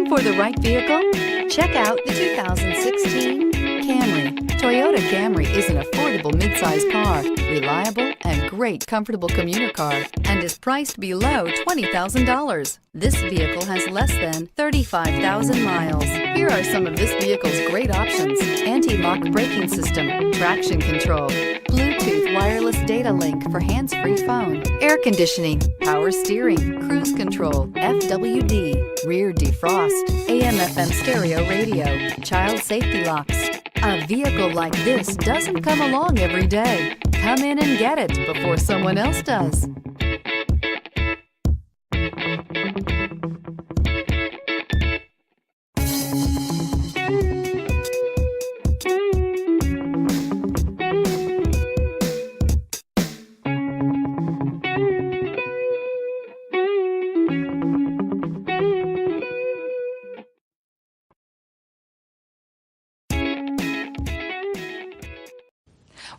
Looking for the right vehicle? Check out the 2016 Camry. Toyota Camry is an affordable midsize car, reliable and great comfortable commuter car, and is priced below $20,000. This vehicle has less than 35,000 miles. Here are some of this vehicle's great options: anti-lock braking system, traction control, Bluetooth wireless data link for hands-free phone, air conditioning, power steering, cruise control, FWD, rear defrost, AM/FM stereo radio, child safety locks. A vehicle like this doesn't come along every day. Come in and get it before someone else does.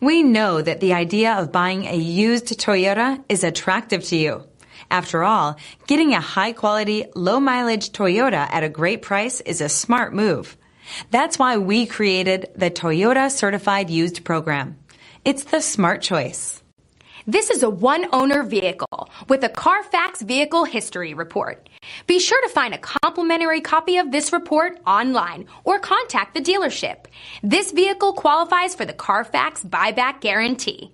We know that the idea of buying a used Toyota is attractive to you. After all, getting a high-quality, low-mileage Toyota at a great price is a smart move. That's why we created the Toyota Certified Used Program. It's the smart choice. This is a one-owner vehicle with a Carfax Vehicle History Report. Be sure to find a complimentary copy of this report online or contact the dealership. This vehicle qualifies for the Carfax Buyback Guarantee.